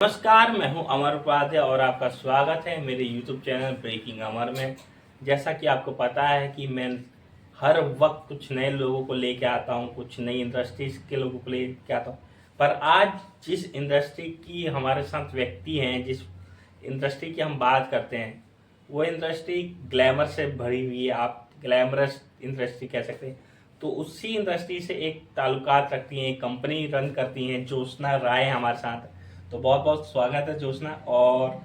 नमस्कार, मैं हूं अमर उपाध्याय और आपका स्वागत है मेरे YouTube चैनल ब्रेकिंग अमर में। जैसा कि आपको पता है कि मैं हर वक्त कुछ नए लोगों को लेके आता हूं, कुछ नई इंडस्ट्रीज के लोगों को लेके आता हूं। पर आज जिस इंडस्ट्री की हमारे साथ व्यक्ति हैं, जिस इंडस्ट्री की हम बात करते हैं, वो इंडस्ट्री ग्लैमर से भरी हुई है। आप ग्लैमरस इंडस्ट्री कह सकते हैं। तो उसी इंडस्ट्री से एक ताल्लुकात रखती हैं, एक कंपनी रन करती हैं, ज्योत्सना राय हमारे साथ है। तो बहुत बहुत स्वागत है ज्योत्सना, और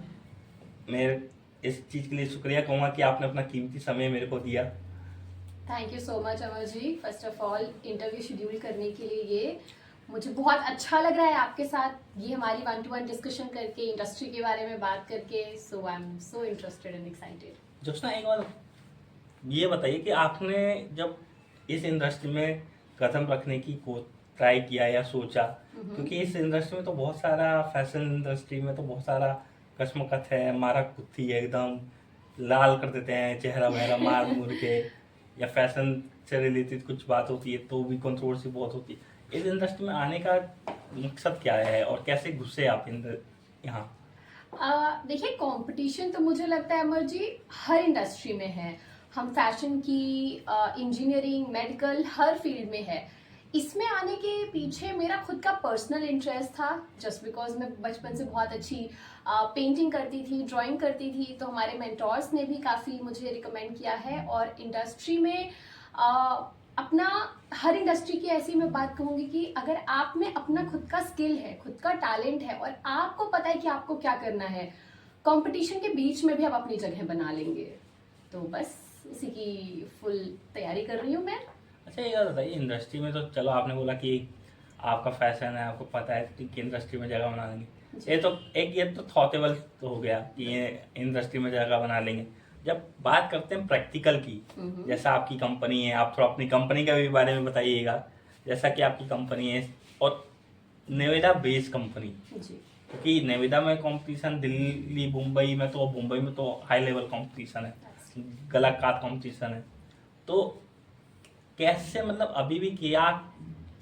मैं इस चीज़ के लिए शुक्रिया कहूँगा कि आपने अपना कीमती समय मेरे को दिया। Thank you so much Amar ji. First of all interview schedule करने के लिए ये मुझे बहुत अच्छा लग रहा है आपके साथ ये हमारी 1-to-1 डिस्कशन करके इंडस्ट्री के बारे में बात करके। So I am so interested and excited. Jyotsna, एक बार ये बताइए कि आपने जब इस इंडस्ट्री में कदम रखने की को ट्राई किया या सोचा, क्योंकि इस इंडस्ट्री में तो बहुत सारा, फैशन इंडस्ट्री में तो बहुत सारा कश्मकश है, मारा कुत्ती है, एकदम लाल कर देते हैं चेहरा वगैरह मार मुर के, या फैशन से रिलेटेड कुछ बात होती है तो भी कंट्रोवर्सी बहुत होती है। इस इंडस्ट्री में आने का मकसद क्या है और कैसे घुसे आप यहाँ? देखिए, कंपटीशन तो मुझे लगता है अमर जी हर इंडस्ट्री में है। हम फैशन की, इंजीनियरिंग, मेडिकल, हर फील्ड में है। इसमें आने के पीछे मेरा खुद का पर्सनल इंटरेस्ट था। जस्ट बिकॉज मैं बचपन से बहुत अच्छी पेंटिंग करती थी, ड्राइंग करती थी, तो हमारे मेंटोर्स ने भी काफ़ी मुझे रिकमेंड किया है। और इंडस्ट्री में अपना, हर इंडस्ट्री की ऐसी मैं बात कहूँगी कि अगर आप में अपना खुद का स्किल है, खुद का टैलेंट है और आपको पता है कि आपको क्या करना है, कंपटीशन के बीच में भी आप अपनी जगह बना लेंगे। तो बस इसी की फुल तैयारी कर रही हूँ मैं। अच्छा, ये बात बताइए, इंडस्ट्री में तो चलो आपने बोला कि आपका फैशन है, आपको पता है कि इंडस्ट्री में जगह बना लेंगे। ये तो थॉटेबल तो हो गया कि ये इंडस्ट्री में जगह बना लेंगे। जब बात करते हैं प्रैक्टिकल की, जैसा आपकी कंपनी है, आप थोड़ा अपनी कंपनी का भी बारे में बताइएगा। जैसा कि आपकी कंपनी है और नोएडा बेस्ड कंपनी, क्योंकि नोएडा में कंपटीशन, दिल्ली मुंबई में तो हाई लेवल कंपटीशन है, गला काट कंपटीशन है। तो कैसे, मतलब अभी भी क्या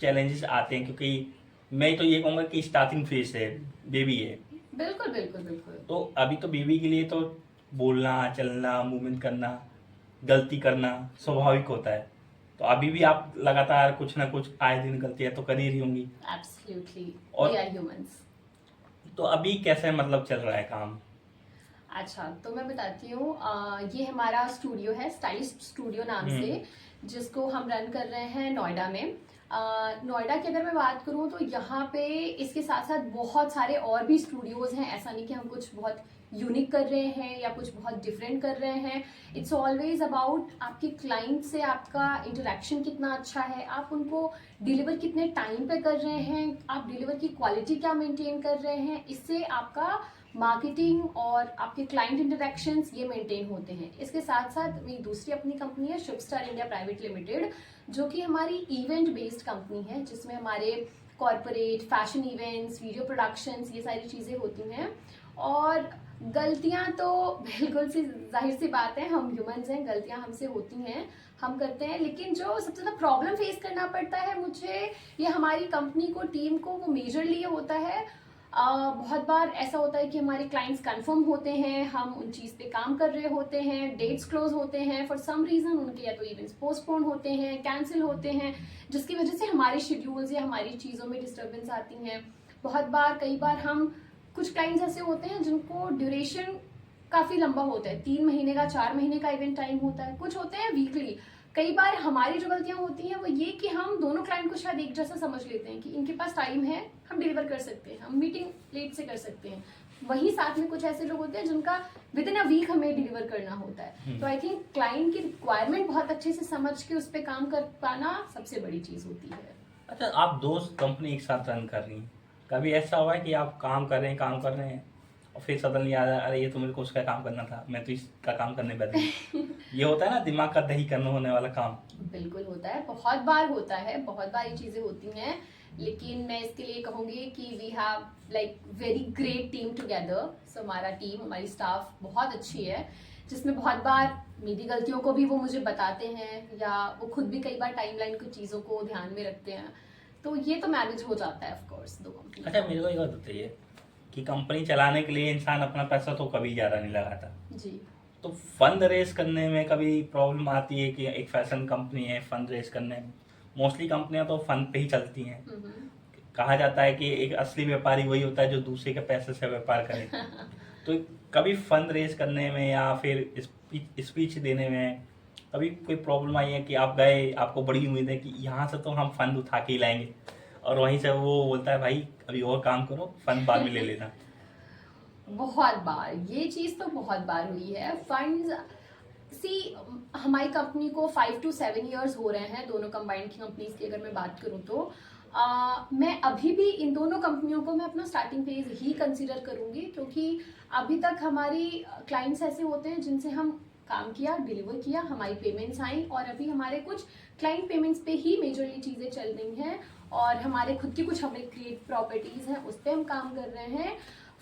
चैलेंजेस आते हैं? क्योंकि मैं तो ये कहूँगा कि स्टार्टिंग फेज है, बेबी है। बिल्कुल बिल्कुल बिल्कुल। तो अभी तो बेबी के लिए तो बोलना, चलना, मूवमेंट करना, गलती करना स्वाभाविक होता है। तो अभी भी आप लगातार कुछ ना कुछ आए दिन गलतियाँ तो कर ही रही होंगी। एब्सोल्युटली, और वी आर ह्यूमंस। तो अभी कैसे मतलब चल रहा है काम? अच्छा, तो मैं बताती हूँ, ये हमारा स्टूडियो है, स्टाइलिस्ट स्टूडियो नाम से, जिसको हम रन कर रहे हैं नोएडा में। नोएडा की अगर मैं बात करूँ तो यहाँ पे इसके साथ साथ बहुत सारे और भी स्टूडियोज हैं। ऐसा नहीं कि हम कुछ बहुत यूनिक कर रहे हैं या कुछ बहुत डिफरेंट कर रहे हैं। इट्स ऑलवेज अबाउट आपके क्लाइंट से आपका इंटरेक्शन कितना अच्छा है, आप उनको डिलीवर कितने टाइम पे कर रहे हैं, आप डिलीवर की क्वालिटी क्या मेंटेन कर रहे हैं। इससे आपका मार्केटिंग और आपके क्लाइंट इंटरेक्शंस ये मेंटेन होते हैं। इसके साथ साथ मेरी दूसरी अपनी कंपनी है शुभ स्टार इंडिया प्राइवेट लिमिटेड, जो कि हमारी इवेंट बेस्ड कंपनी है, जिसमें हमारे corporate, fashion events, video productions, ये सारी चीज़ें होती हैं। और गलतियां तो बिल्कुल सी जाहिर सी बात है, हम ह्यूमंस हैं, गलतियां हमसे होती हैं, हम करते हैं। लेकिन जो सबसे ज़्यादा प्रॉब्लम फेस करना पड़ता है मुझे, ये हमारी कंपनी को, टीम को, वो मेजरली ये होता है, बहुत बार ऐसा होता है कि हमारे क्लाइंट्स कंफर्म होते हैं, हम उन चीज़ पे काम कर रहे होते हैं, डेट्स क्लोज होते हैं, फॉर सम रीज़न उनके या तो इवेंट्स पोस्टपोन होते हैं, कैंसिल होते हैं, जिसकी वजह से हमारे शेड्यूल्स या हमारी चीज़ों में डिस्टर्बेंस आती हैं। बहुत बार, कई बार हम, कुछ क्लाइंट्स ऐसे होते हैं जिनको ड्यूरेशन काफ़ी लंबा होता है, 3 महीने का, 4 महीने का इवेंट टाइम होता है, कुछ होते हैं वीकली। कई बार हमारी जो गलतियां होती हैं वो ये कि हम दोनों क्लाइंट को शायद एक जैसा समझ लेते हैं कि इनके पास टाइम है, हम डिलीवर कर सकते हैं, हम मीटिंग लेट से कर सकते हैं। वहीं साथ में कुछ ऐसे लोग होते हैं जिनका विद इन अ वीक हमें डिलीवर करना होता है। तो आई थिंक क्लाइंट की रिक्वायरमेंट बहुत अच्छे से समझ के उस पर काम कर पाना सबसे बड़ी चीज़ होती है। अच्छा, आप दो कंपनी एक साथ रन कर रही हैं। कभी ऐसा हुआ है कि आप काम कर रहे हैं और फिर सडनली याद आया, अरे ये तो मेरे को उसका काम करना था, मैं तो इसका काम करने बैठी। ये होता है ना, दिमाग का दही करने होने वाला काम। बिल्कुल होता है, बहुत बार होता है, बहुत बार ये चीज़ें होती हैं। लेकिन मैं इसके लिए कहूँगी कि we have like very great team together. So हमारा टीम, हमारी स्टाफ बहुत अच्छी है, जिसमें बहुत बार मेरी गलतियों को भी वो मुझे बताते हैं, या वो खुद भी कई बार टाइमलाइन की चीज़ों को ध्यान में रखते हैं। तो ये तो मैनेज हो जाता है ऑफ कोर्स दो कंपनी। अच्छा, मेरे को एक बात बताइए, कि कंपनी चलाने के लिए इंसान अपना पैसा तो कभी ज़्यादा नहीं लगाता। जी। तो फंड रेज करने में कभी प्रॉब्लम आती है कि एक फैशन कंपनी है, फंड रेज करने में मोस्टली कंपनियां तो फंड पे ही चलती हैं। कहा जाता है कि एक असली व्यापारी वही होता है जो दूसरे के पैसे से व्यापार करे। तो कभी फंड रेज करने में या फिर स्पीच देने में कभी कोई प्रॉब्लम आई है कि आप गए, आपको बड़ी उम्मीद है कि यहाँ से तो हम फंड उठा के ही लाएंगे, और वहीं से वो बोलता है भाई अभी और काम करो, फंड बाद में ले लेना। बहुत बार ये चीज तो बहुत बार हुई है। फंड्स सी, हमारी कंपनी को 5 to 7 years हो रहे हैं, दोनों कंबाइंड की कंपनीज की अगर मैं बात करूं तो मैं अभी भी इन दोनों कंपनियों को मैं अपना स्टार्टिंग फेज ही कंसीडर करूंगी, क्योंकि अभी तक हमारी क्लाइंट्स ऐसे होते हैं जिनसे हम काम किया, डिलीवर किया, हमारी पेमेंट्स आई, और अभी हमारे कुछ क्लाइंट पेमेंट्स पे ही मेजरली चीज़ें चल रही हैं, और हमारे खुद की कुछ हमें क्रिएट प्रॉपर्टीज हैं उस पर हम काम कर रहे हैं।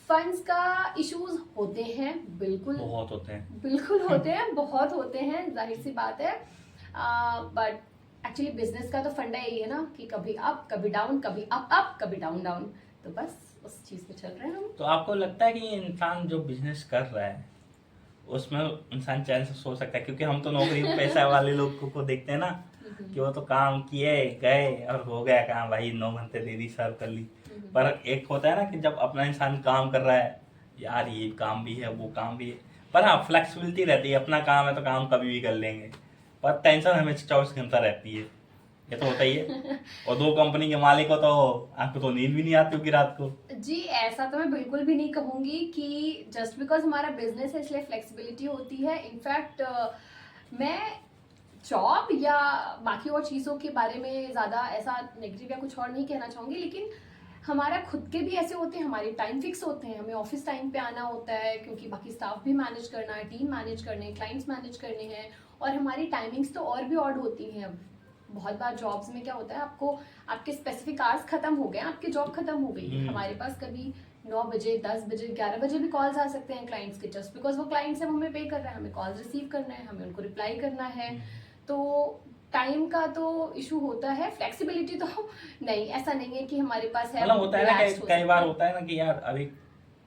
फंड्स का इश्यूज होते हैं, बिल्कुल बहुत होते हैं, बिल्कुल होते हैं, बहुत होते हैं, जाहिर सी बात है। बट एक्चुअली बिजनेस का तो फंडा यही है ना कि कभी अप कभी डाउन, कभी अप कभी डाउन डाउन, तो बस उस चीज पे चल रहे हैं हम। तो आपको लगता है कि इंसान जो बिजनेस कर रहा है उसमें इंसान चैन से सो सकता है? क्योंकि हम तो नौकरी पैसा वाले लोग को देखते हैं ना कि वो तो काम किए गए और हो गया काम, भाई 9 घंटे दे दी, सर्व कर ली। पर एक होता है ना कि जब अपना इंसान काम कर रहा है, यार ये काम भी है वो काम भी है, पर हाँ फ्लेक्सिबिलिटी रहती है, अपना काम है तो काम कभी भी कर लेंगे, पर टेंशन हमें 24 घंटा रहती है, ये तो होता ही है। और 2 कंपनी के मालिक हो तो आपको तो नींद भी नहीं आती होगी रात को। जी, ऐसा तो मैं बिल्कुल भी नहीं कहूंगी कि जस्ट बिकॉज हमारा बिजनेस है इसलिए फ्लेक्सिबिलिटी होती है। इनफैक्ट मैं जॉब या बाकी और चीज़ों के बारे में ज़्यादा ऐसा नेगेटिव या कुछ और नहीं कहना चाहूँगी, लेकिन हमारा खुद के भी ऐसे होते हैं, हमारे टाइम फिक्स होते हैं, हमें ऑफिस टाइम पे आना होता है, क्योंकि बाकी स्टाफ भी मैनेज करना है, टीम मैनेज करने हैं, क्लाइंट्स मैनेज करने हैं, और हमारी टाइमिंग्स तो और भी ऑड होती हैं। अब बहुत बार जॉब्स में क्या होता है, आपको आपके स्पेसिफिक आवर्स खत्म हो गए, आपकी जॉब खत्म हो गई, हमारे पास कभी 9 बजे 10 बजे 11 बजे भी कॉल्स आ सकते हैं क्लाइंट्स के, जस्ट बिकॉज वो क्लाइंट्स हैं, हमें पे कर रहे हैं, हमें कॉल्स रिसीव करना है, हमें उनको रिप्लाई करना है। तो टाइम का तो इशू होता है, फ्लेक्सिबिलिटी तो नहीं, ऐसा नहीं है कि हमारे पास है। मतलब होता है ना कि कई बार होता है ना कि यार अभी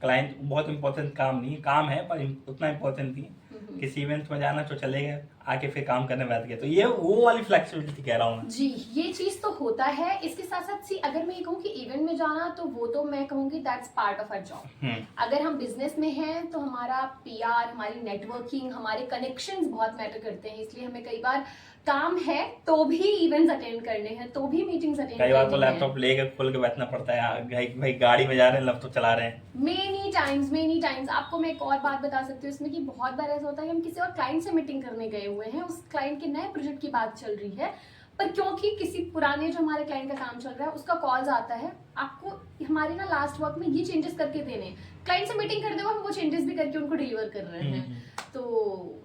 क्लाइंट बहुत इंपॉर्टेंट काम नहीं, काम है पर उतना इंपॉर्टेंट नहीं, किसी इवेंट में जाना तो चले गए, आके फिर काम करने बैठ गए, तो ये वो वाली फ्लेक्सिबिलिटी कह रहा हूँ मैं। जी, ये चीज तो होता है। इसके साथ साथ सी, अगर मैं ये कहूँ कि इवेंट में जाना, तो वो तो मैं कहूँगी that's part of our job. अगर हम बिजनेस में हैं तो हमारा पीआर, हमारी नेटवर्किंग, हमारे कनेक्शंस बहुत मैटर करते हैं, इसलिए हमें कई बार काम है तो भी इवेंट्स अटेंड करने हैं, तो भी मीटिंग्स अटेंड करनी है। कई बार तो लैपटॉप लेकर खोल के बैठना पड़ता है, भाई गाड़ी में जा रहे हैं, लैपटॉप चला रहे हैं। मेनी टाइम्स आपको मैं एक और बात बता सकती हूँ इसमें, कि बहुत बार ऐसा होता है कि हम किसी और क्लाइंट से मीटिंग करने गए हुए हैं, उस क्लाइंट के नए प्रोजेक्ट की बात चल रही है, पर क्योंकि किसी पुराने जो हमारे क्लाइंट का काम चल रहा है उसका कॉल्स आता है, आपको हमारे ना लास्ट वर्क में ये चेंजेस करके देने, क्लाइंट से मीटिंग करते हुए हम वो चेंजेस भी करके उनको डिलीवर कर रहे हैं, तो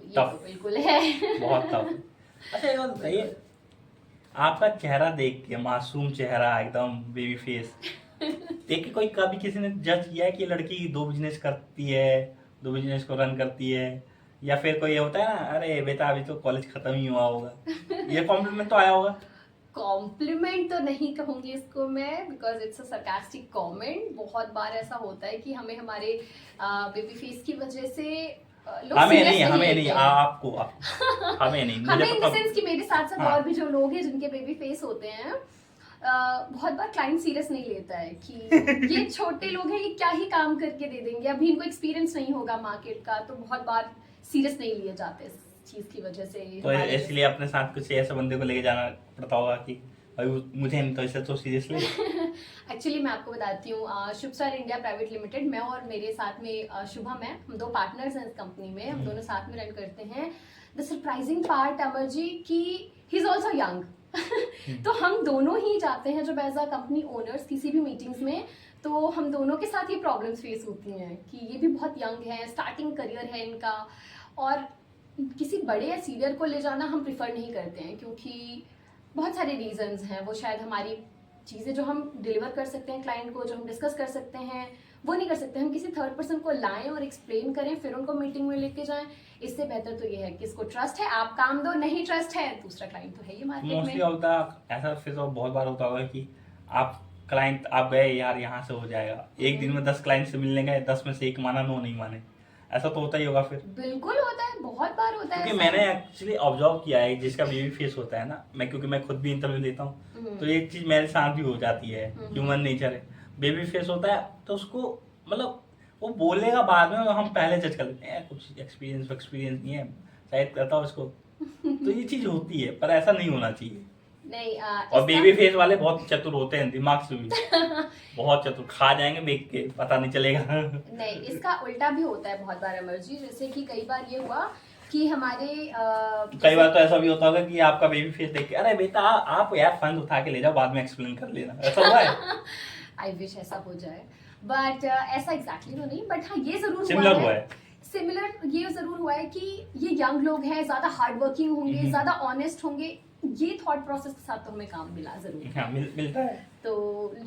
ये तो बिल्कुल है। बहुत टफ। अच्छा ये बात बताइए, आपका चेहरा देख के, मासूम चेहरा एकदम बेबी फेस देख के, कोई कभी किसी ने जज किया है कि लड़की 2 बिजनेस करती है, 2 बिजनेस को रन करती है, या फिर कोई ये होता है ना, अरे बेटा अभी तो कॉलेज खत्म ही हुआ होगा, ये कॉम्प्लीमेंट तो आया होगा? कॉम्प्लीमेंट तो नहीं कहूंगी इसको मैं, because it's a sarcastic comment. बहुत बार ऐसा होता है कि हमें हमारे बेबी फेस की वजह से हमें नहीं आपको हमें नहीं, हमें इन द सेंस कि मेरे साथ साथ और भी जो लोग हैं जिनके बेबी फेस होते हैं, बहुत बार क्लाइंट सीरियस नहीं लेता है कि ये छोटे लोग हैं, ये क्या ही काम करके दे देंगे, अभी इनको एक्सपीरियंस नहीं होगा मार्केट का, तो बहुत बार सीरियस नहीं लिए जाते इस चीज की वजह से। तो इसलिए अपने साथ कुछ ऐसे बंदे को लेके जाना पड़ता होगा कि भाई मुझे नहीं तो इसे तो सीरियसली। एक्चुअली मैं आपको बताती हूँ, शुभ स्टार इंडिया प्राइवेट लिमिटेड, मैं और मेरे साथ में शुभम है, हम 2 पार्टनर्स हैं इस कंपनी में, हम दोनों साथ में रन करते हैं। The surprising part Amar ji कि ही इज ऑल्सो यंग, तो हम दोनों ही जाते हैं जब एज अ कंपनी ओनर्स किसी भी मीटिंग्स में, तो हम दोनों के साथ ये प्रॉब्लम्स फेस होती हैं कि ये भी बहुत यंग है, स्टार्टिंग करियर है इनका, और किसी बड़े या सीनियर को ले जाना हम प्रिफर नहीं करते हैं, क्योंकि बहुत सारे रीजंस हैं। वो शायद हमारी चीज़ें जो हम डिलीवर कर सकते हैं क्लाइंट को, जो हम डिस्कस कर सकते हैं, वो नहीं कर सकते। हम किसी थर्ड पर्सन को लाएं और एक्सप्लेन करें, फिर उनको मीटिंग में लेके जाएं, इससे बेहतर तो ये है कि इसको ट्रस्ट है आप काम दो, नहीं ट्रस्ट है दूसरा क्लाइंट तो है ही मार्केट में। मोस्टली होता ऐसा, फिर तो बहुत बार होता होगा कि आप क्लाइंट आप गए यार यहाँ से हो जाएगा, एक दिन में 10 क्लाइंट से मिलने गए, 10 में से एक माना, 9 नहीं माने, ऐसा तो होता ही होगा फिर। बिल्कुल होता है, बहुत बार होता है क्योंकि ऐसा। मैंने एक्चुअली ऑब्जर्व किया है जिसका बेबी फेस होता है ना, क्योंकि मैं खुद भी इंटरव्यू देता हूँ, तो एक चीज मेरे साथ भी हो जाती है, ह्यूमन नेचर है। बेबी फेस होता है तो उसको मतलब वो बोलेगा बाद में, हम पहले जज कर लेते हैं कुछ एक्सपीरियंस नहीं है शायद करता हूँ उसको, तो ये चीज होती है, पर ऐसा नहीं होना चाहिए। नहीं और बेबी फेस वाले बहुत चतुर होते हैं, दिमाग से भी बहुत चतुर, खा जाएंगे देख के, पता नहीं चलेगा। नहीं, इसका उल्टा भी होता है बहुत बार अमर जी। जैसे कि कई बार ये हुआ कि हमारे कई बार तो ऐसा भी होता होगा कि आपका बेबी फेस देख के, अरे बेटा आप यार फंड उठा के ले जाओ, बाद में एक्सप्लेन कर लेना, ऐसा हुआ है? आई विश ऐसा हो जाए, बट ऐसा एग्जैक्टली तो नहीं, बट हाँ ये जरूर सिमिलर हुआ है। सिमिलर ये जरूर हुआ है कि ये यंग लोग हैं, ज्यादा हार्ड वर्किंग होंगे, ज्यादा ऑनेस्ट होंगे, ये थॉट प्रोसेस के साथ तो हमें काम मिला जरूर। हाँ, मिलता है। तो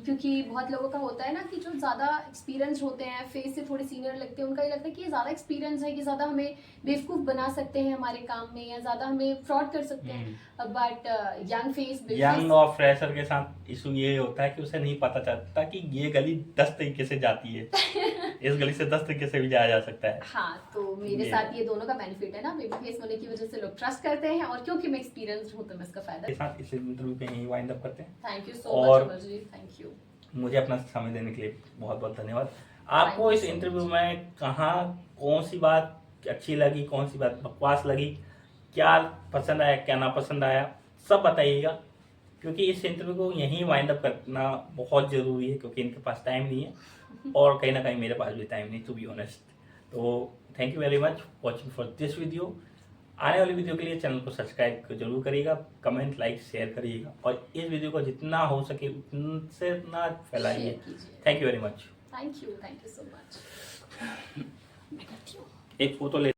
क्योंकि बहुत लोगों का होता है ना कि जो ज्यादा एक्सपीरियंस होते हैं, फेस से थोड़े सीनियर लगते हैं, उनका ये लगता है कि ये ज्यादा एक्सपीरियंस है, कि ज्यादा हमें बेवकूफ बना सकते हैं हमारे काम में, या ज्यादा हमें फ्रॉड कर सकते हैं। बट यंग फेस, यंग और फ्रेशर के साथ इशू ये होता है कि उसे नहीं पता चलता कि ये गली 10 तरीके से जाती है, इस गली से 10 तरीके से भी जाया जा सकता है। हाँ, तो मेरे साथ ये दोनों का बेनिफिट है ना, बेबी फेस होने की वजह से लोग ट्रस्ट करते हैं, और क्योंकि मैं एक्सपीरियंस हूँ तो मैं इसका फायदा। के साथ इस इंटरव्यू पे यहीं वाइंड अप करते हैं। थैंक यू सो और much Amar ji, thank you. मुझे अपना समय देने के लिए बहुत बहुत धन्यवाद। आपको इस इंटरव्यू में कहाँ कौन सी बात अच्छी लगी, कौन सी बात बकवास लगी, क्या पसंद आया, क्या ना पसंद आया, सब बताइएगा, क्योंकि इस इंटरव्यू को यहीं वाइंड अप करना बहुत ज़रूरी है, क्योंकि इनके पास टाइम नहीं है और कहीं ना कहीं मेरे पास भी टाइम नहीं, टू बी ऑनेस्ट। तो thank you very much watching for this video. आने वाली वीडियो के लिए चैनल को सब्सक्राइब जरूर करिएगा, कमेंट लाइक शेयर करिएगा, और इस वीडियो को जितना हो सके उतना फैलाइए। Thank you very much. Thank you so much. एक फोटो ले